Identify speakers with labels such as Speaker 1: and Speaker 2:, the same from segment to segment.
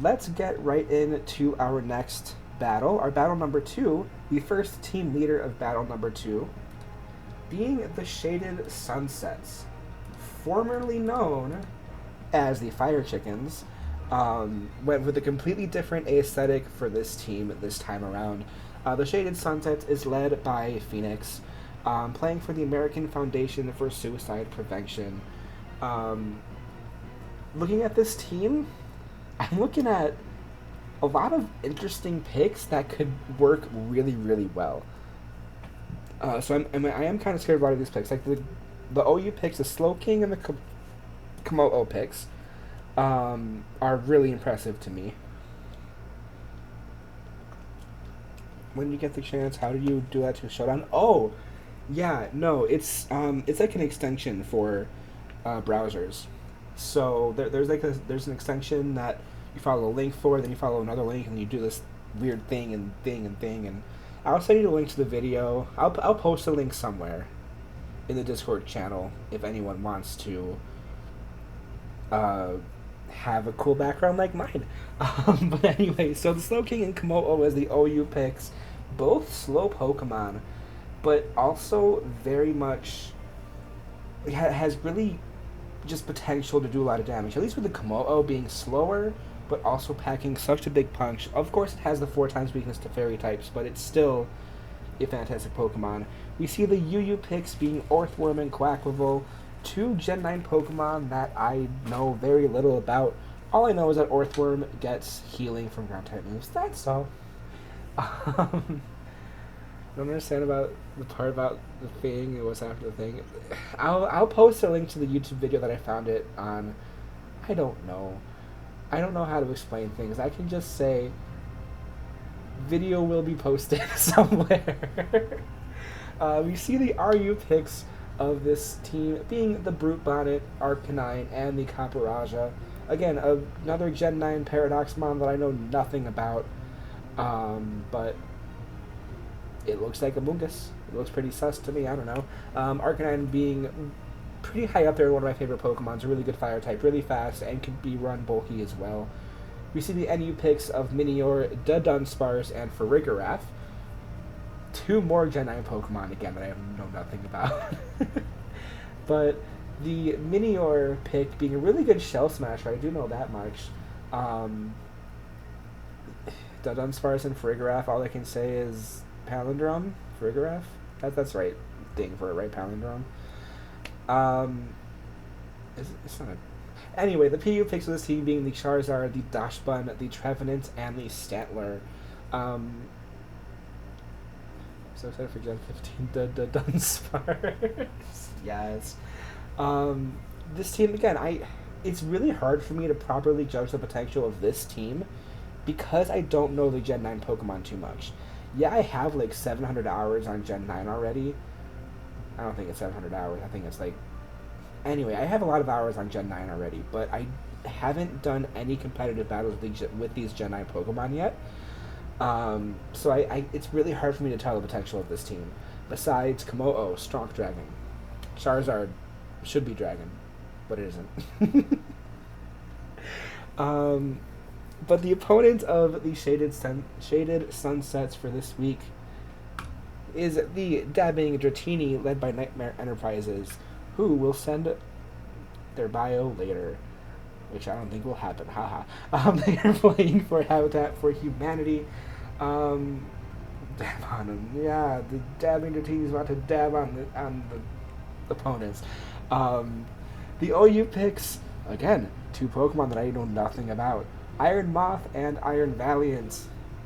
Speaker 1: let's get right into our next battle. Our battle number 2, the first team leader of battle number 2, being the Shaded Sunsets, formerly known as the Fire Chickens, went with a completely different aesthetic for this team this time around. The Shaded Sunsets is led by Phoenix, playing for the American Foundation for Suicide Prevention. Um, Looking at this team, I'm looking at a lot of interesting picks that could work really, really well. I am kind of scared of a lot of these picks. Like the OU picks, the Slow King and the Komodo picks, are really impressive to me. When you get the chance, how do you do that to Showdown? Oh, yeah, no, it's like an extension for browsers. So there's an extension that you follow a link for, then you follow another link, and you do this weird thing and thing and thing. And I'll send you a link to the video. I'll post a link somewhere in the Discord channel if anyone wants to uh, have a cool background like mine. But anyway, so the Slow King and Komodo as the OU picks, both slow Pokemon, but also very much has really just potential to do a lot of damage. At least with the Komodo being slower, but also packing such a big punch. Of course, it has the 4 times weakness to fairy types, but it's still a fantastic Pokemon. We see the UU picks being Orthworm and Quacklevel, 2 Gen 9 Pokemon that I know very little about. All I know is that Orthworm gets healing from ground type moves. That's all. Don't understand about the part about the thing. It was after the thing. I'll post a link to the YouTube video that I found it on. I don't know. I don't know how to explain things. I can just say video will be posted somewhere. We see the RU picks of this team being the Brute Bonnet, Arcanine, and the Caparaja. Again, another Gen 9 Paradoxmon that I know nothing about, but it looks like a Mungus. It looks pretty sus to me, I don't know. Arcanine being pretty high up there, one of my favorite Pokemons, a really good fire type, really fast, and can be run bulky as well. We see the NU picks of Minior, Dunsparce, and Farigiraf. 2 more Gen 9 Pokemon, again, that I know nothing about. But the Minior pick being a really good Shell Smasher, I do know that much. Dunsparce and Farigiraf, all I can say is Palindrome? Farigiraf? That's the right thing for it, right? Palindrome? It's not a... Anyway, the PU picks of this team being the Charizard, the Dachshund, the Trevenant, and the Stantler. So excited for Gen 15. Dunsparce. Yes. This team, again, it's really hard for me to properly judge the potential of this team because I don't know the Gen 9 Pokemon too much. Yeah, I have like 700 hours on Gen 9 already. I don't think it's 700 hours. I think it's like... Anyway, I have a lot of hours on Gen 9 already, but I haven't done any competitive battles with these Gen 9 Pokemon yet. So it's really hard for me to tell the potential of this team. Besides Komodo, Strong Dragon. Charizard should be Dragon, but it isn't. But the opponent of the Shaded Sunsets for this week is the dabbing Dratini, led by Nightmare Enterprises, who will send their bio later, which I don't think will happen. Haha. They are playing for Habitat for Humanity. Dab on them. Yeah, the dabbing Dratini is about to dab on the opponents. The OU picks, again, 2 Pokemon that I know nothing about. Iron Moth and Iron Valiant.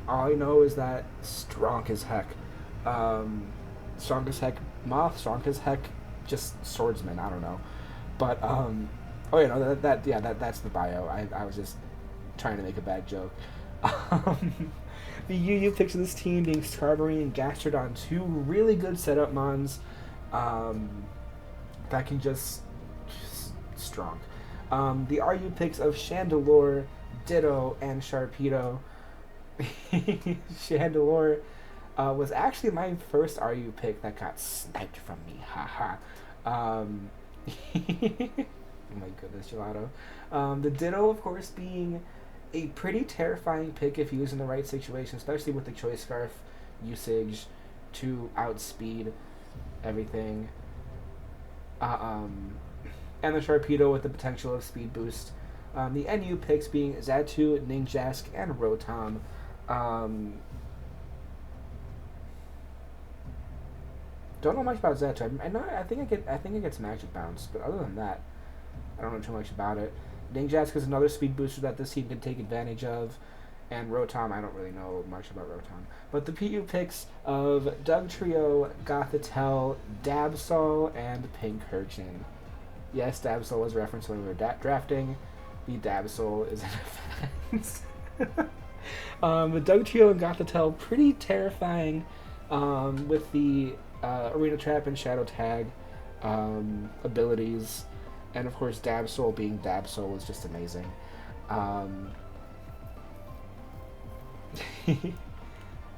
Speaker 1: All I know is that strong as heck. Strong as heck Moth, strong as heck just swordsman, I don't know. But oh yeah, no, that's the bio. I was just trying to make a bad joke. The UU picks of this team being Skarmory and Gastrodon, 2 really good setup mons that can just strong. The RU picks of Chandelure, Ditto, and Sharpedo. Chandelure was actually my first RU pick that got sniped from me. Haha. Oh my goodness, Gelato. The Ditto, of course, being a pretty terrifying pick if used in the right situation, especially with the Choice Scarf usage to outspeed everything. And the Sharpedo with the potential of speed boost. The NU picks being Xatu, Ninjask, and Rotom. Don't know much about Xatu. I think it gets Magic Bounce, but other than that, I don't know too much about it. Ninjask is another speed booster that this team can take advantage of. And Rotom, I don't really know much about Rotom. But the PU picks of Dugtrio, Gothitelle, Dabsol, and Pincurchin. Yes, Dabsol was referenced when we were drafting. The Dabsol is an offense. The Dugtrio and Gothitelle, pretty terrifying with the Arena Trap and Shadow Tag abilities. And of course, Dabsol being Dabsol is just amazing.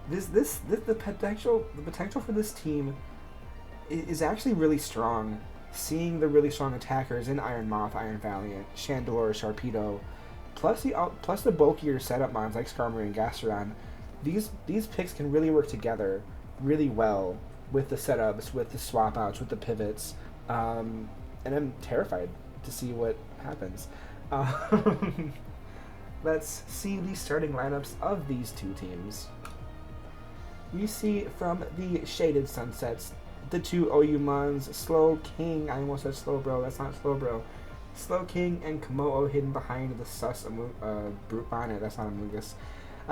Speaker 1: The potential for this team is actually really strong. Seeing the really strong attackers in Iron Moth, Iron Valiant, Chandelure, Sharpedo, plus the bulkier setup mons like Skarmory and Gastrodon, these picks can really work together really well with the setups, with the swap outs, with the pivots, and I'm terrified to see what happens. Let's see the starting lineups of these two teams. We see from the Shaded Sunsets, the two OU Mons, Slow King, I almost said Slowbro, that's not Slowbro. Slow King and Komodo hidden behind the sus Brute Bonnet, that's not Amoonguss.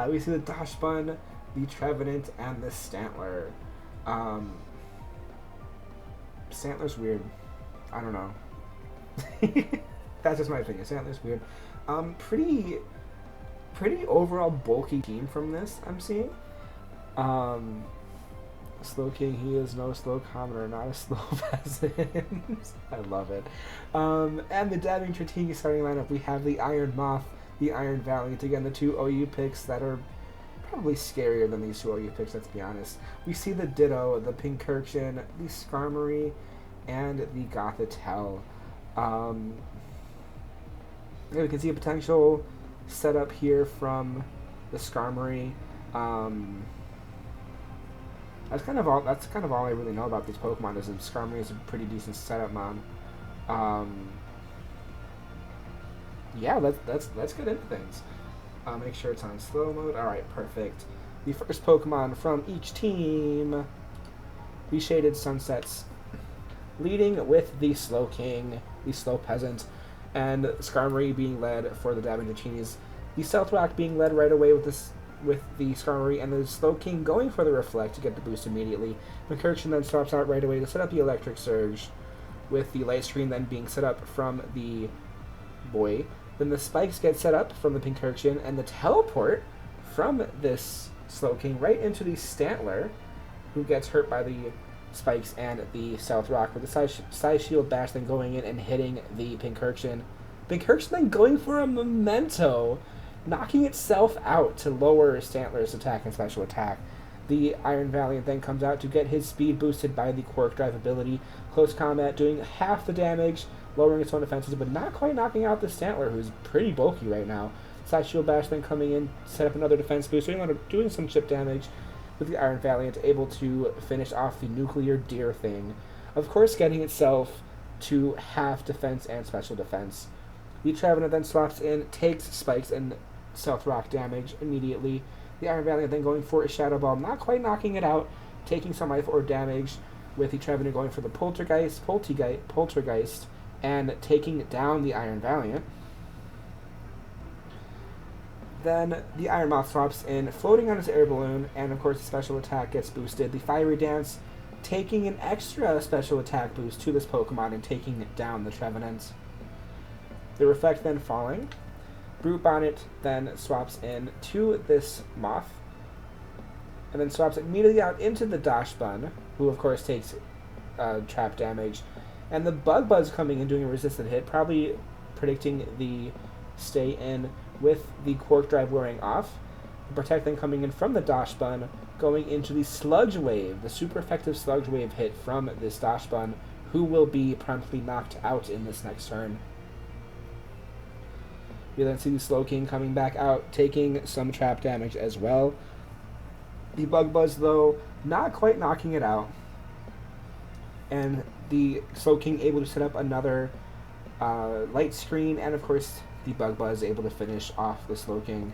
Speaker 1: We see the Dachshund, the Trevenant, and the Stantler. Stantler's weird. I don't know. That's just my opinion. Stantler's weird. Pretty overall bulky team from this, I'm seeing. Slow King, he is no slow commoner, not a slow peasant. I love it. And the Dabbing Dratini starting lineup, we have the Iron Moth, the Iron Valiant. Again, the two OU picks that are probably scarier than these two OU picks, let's be honest. We see the Ditto, the Pincurchin, the Skarmory, and the Gothitelle. We can see a potential setup here from the Skarmory. That's kind of all I really know about these Pokemon. Is that Skarmory is a pretty decent setup mon. Yeah, let's get into things. Make sure it's on slow mode. All right, perfect. The first Pokemon from each team, the Shaded Sunsets, leading with the Slow King, the Slow Peasant, and Skarmory being led for the Dabbing Dratinis. The Stealth Rock being led right away with the Skarmory, and the Slow King going for the Reflect to get the boost immediately. Pincurchin then swaps out right away to set up the Electric Surge, with the Light Screen then being set up from the Boy. Then the Spikes get set up from the Pincurchin, and the Teleport from this Slow King right into the Stantler, who gets hurt by the Spikes and the Stealth Rock, with the Side Shield Bash then going in and hitting the Pincurchin. Pincurchin then going for a Memento, knocking itself out to lower Stantler's attack and special attack. The Iron Valiant then comes out to get his speed boosted by the Quark Drive ability. Close combat doing half the damage, lowering its own defenses, but not quite knocking out the Stantler, who's pretty bulky right now. Side Shield Bash then coming in, set up another defense boost, doing some chip damage, with the Iron Valiant able to finish off the Nuclear Deer thing. Of course, getting itself to half defense and special defense. The Trevenant then swaps in, takes Spikes and Stealth Rock damage immediately. The Iron Valiant then going for a Shadow Ball, not quite knocking it out, taking some life or damage, with the Trevenant going for the Poltergeist, and taking down the Iron Valiant. Then the Iron Moth swaps in, floating on his air balloon, and of course the special attack gets boosted. The Fiery Dance taking an extra special attack boost to this Pokemon and taking down the Trevenant. The Reflect then falling. Brute Bonnet then swaps in to this Moth, and then swaps immediately out into the Dachshund, who of course takes trap damage. And the Bug Buzz coming in doing a resisted hit, probably predicting the stay in with the Quark Drive wearing off. The Protect then coming in from the Dachshund, going into the Sludge Wave, the super effective Sludge Wave hit from this Dachshund, who will be promptly knocked out in this next turn. We then see the Slowking coming back out, taking some trap damage as well. The Bug Buzz, though, not quite knocking it out. And the Slowking able to set up another light screen, and of course the Bug Buzz able to finish off the Slowking.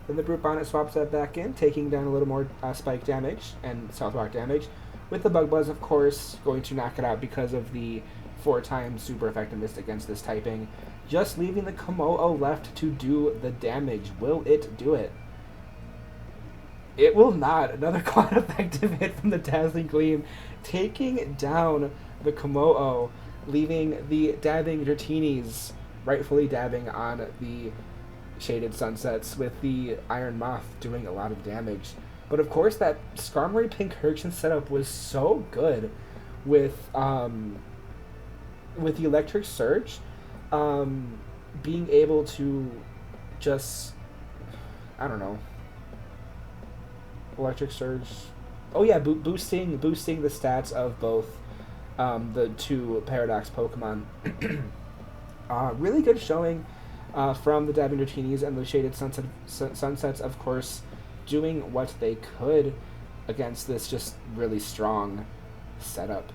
Speaker 1: Then the Brute Bonnet swaps that back in, taking down a little more spike damage and Stealth Rock damage. With the Bug Buzz, of course, going to knock it out because of the 4 times super effectiveness against this typing. Just leaving the Komodo left to do the damage. Will it do it? It will not. Another quad effective hit from the Dazzling Gleam, taking down the Komodo, leaving the dabbing Dratinis rightfully dabbing on the Shaded Sunsets, with the Iron Moth doing a lot of damage. But of course, that Skarmory Pincurchin setup was so good with the Electric Surge, being able to just, I don't know, Electric Surge. Oh yeah, boosting the stats of both the 2 Paradox Pokemon. Really good showing from the Dabbing Dratinis, and the Shaded Sunsets, of course, doing what they could against this just really strong setup.